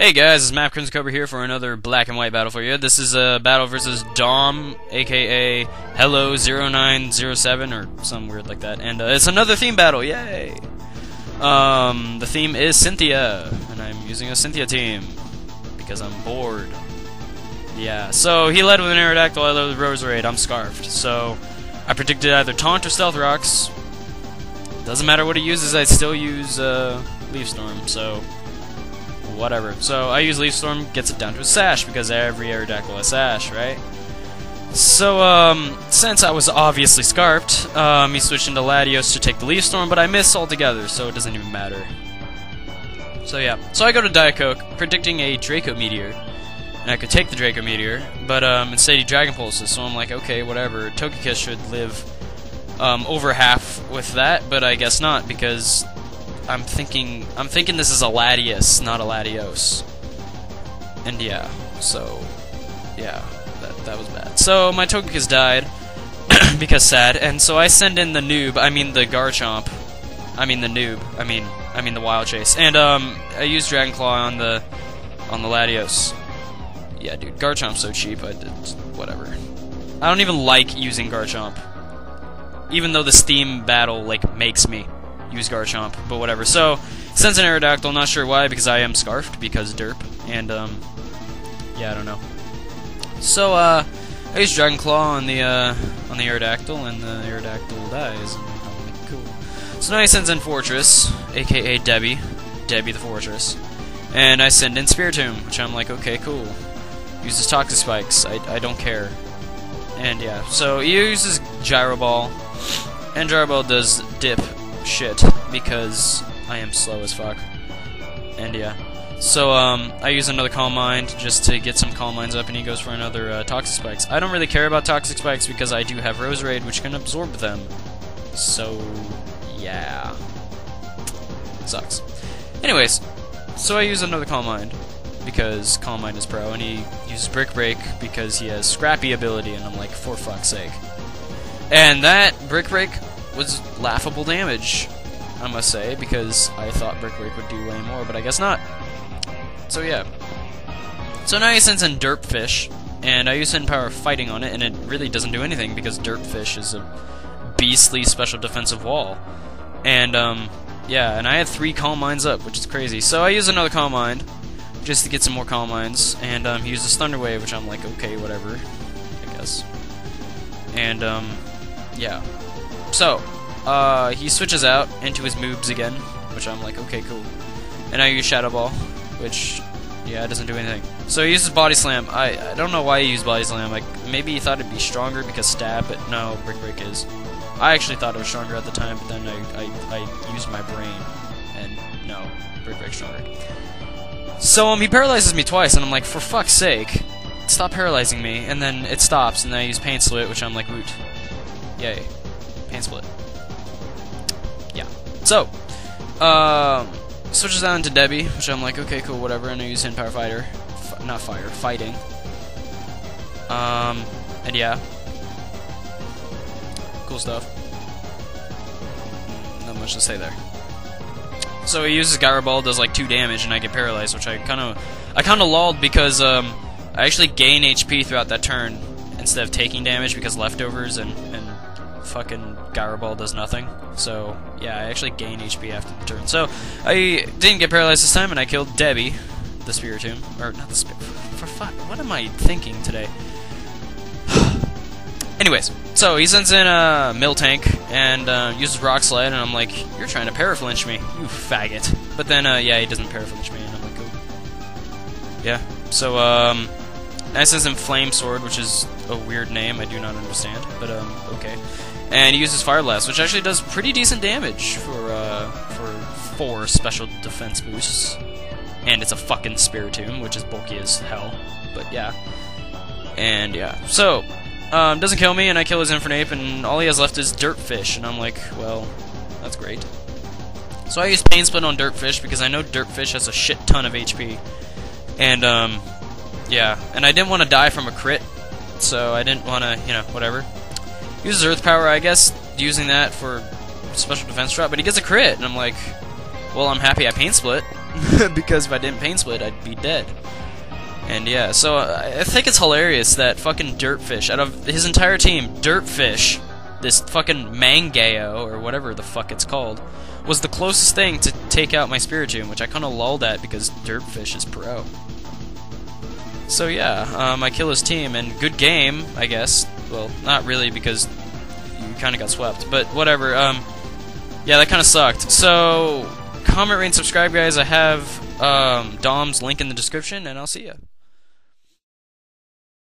Hey guys, it's MapCRim here for another black and white battle for you. This is a battle versus Dom, aka HELLO0907 or something weird like that, and it's another theme battle, yay! The theme is Cynthia, and I'm using a Cynthia team because I'm bored. Yeah, so he led with an Aerodactyl, I led with Rose Raid, I'm Scarfed. So I predicted either Taunt or Stealth Rocks. Doesn't matter what he uses, I still use Leaf Storm, so whatever. So I use Leaf Storm, gets it down to a Sash, because every Aerodactyl has Sash, right? So, since I was obviously Scarfed, he switched into Latios to take the Leaf Storm, but I missed altogether, so it doesn't even matter. So yeah, so I go to Diet Coke, predicting a Draco Meteor, and I could take the Draco Meteor, but instead he Dragon Pulses, so I'm like, okay, whatever, Togekiss should live over half with that, but I guess not, because I'm thinking this is a Latios, not a Latios. And yeah, so yeah, that was bad. So my Togekiss died because sad, and so I send in the noob, I mean the Garchomp. I mean the noob. I mean the Wild Chase. And I use Dragon Claw on the Latios. Yeah, dude, Garchomp's so cheap, whatever. I don't even like using Garchomp. Even though this theme battle like makes me use Garchomp, but whatever. So, sends an Aerodactyl, not sure why, because I am Scarfed, because derp, and, yeah, I don't know. So, I use Dragon Claw on the Aerodactyl, and the Aerodactyl dies, and I'm like, cool. So now he sends in Fortress, aka Debbie the Fortress, and I send in Spiritomb, which I'm like, okay, cool. Uses Toxic Spikes, I don't care. And yeah, so he uses Gyro Ball, and Gyro Ball does dip shit, because I am slow as fuck. And yeah. So, I use another Calm Mind just to get some Calm Minds up, and he goes for another Toxic Spikes. I don't really care about Toxic Spikes because I do have Rose Raid, which can absorb them. So, yeah. Sucks. Anyways, so I use another Calm Mind, because Calm Mind is pro, and he uses Brick Break because he has Scrappy ability, and I'm like, for fuck's sake. And that Brick Break was laughable damage, I must say, because I thought Brick Break would do way more, but I guess not. So yeah. So now he sends in Derp Fish, and I use Hidden Power Fighting on it, and it really doesn't do anything, because Derp Fish is a beastly special defensive wall. And, yeah, and I had 3 Calm Minds up, which is crazy. So I use another Calm Mind, just to get some more Calm Minds, and he uses Thunder Wave, which I'm like, okay, whatever, I guess. And, yeah. So, he switches out into his moves again, which I'm like, okay, cool. And I use Shadow Ball, which, yeah, it doesn't do anything. So he uses Body Slam. I don't know why he used Body Slam. Like, maybe he thought it'd be stronger because Stab, but no, Brick Break is. I actually thought it was stronger at the time, but then I used my brain, and no, Brick Break's stronger. So, he paralyzes me twice, and I'm like, for fuck's sake, stop paralyzing me, and then it stops, and then I use Pain Split, which I'm like, woot. Yay. Pain Split. Yeah. So, switches down to Debbie, which I'm like, okay, cool, whatever, and I use Hidden Power Fighter. Fighting. And yeah. Cool stuff. Not much to say there. So he uses Gyro Ball, does like 2 damage, and I get paralyzed, which I kinda lulled because, I actually gain HP throughout that turn instead of taking damage because leftovers and fucking Gyro Ball does nothing. So, yeah, I actually gain HP after the turn. So, I didn't get paralyzed this time, and I killed Debbie, the Spiritomb. Or, not the for fuck, what am I thinking today? Anyways, so he sends in a Miltank, and uses Rock Slide, and I'm like, you're trying to paraflinch me, you faggot. But then, yeah, he doesn't paraflinch me, and I'm like, cool. Yeah, so, I sends him Flame Sword, which is a weird name, I do not understand, but, okay. And he uses Fire Blast, which actually does pretty decent damage for 4 special defense boosts. And it's a fucking Spiritomb, which is bulky as hell. But yeah. And yeah. So, doesn't kill me, and I kill his Infernape, and all he has left is Dirt Fish. And I'm like, well, that's great. So I use Pain Split on Dirt Fish, because I know Dirt Fish has a shit ton of HP. And, yeah. And I didn't want to die from a crit, so I didn't want to, you know, whatever. Uses Earth Power, I guess, using that for special defense drop, but he gets a crit, and I'm like, well, I'm happy I Pain Split, because if I didn't pain split, I'd be dead. And yeah, so I think it's hilarious that fucking Dirtfish, out of his entire team, Dirtfish, this fucking Mangayo, or whatever the fuck it's called, was the closest thing to take out my Spiritomb, which I kind of lulled at because Dirtfish is pro. So yeah, I kill his team, and good game, I guess. Well, not really, because you kind of got swept, but whatever. Yeah, that kind of sucked. So, comment, rate, and subscribe, guys. I have Dom's link in the description, and I'll see ya.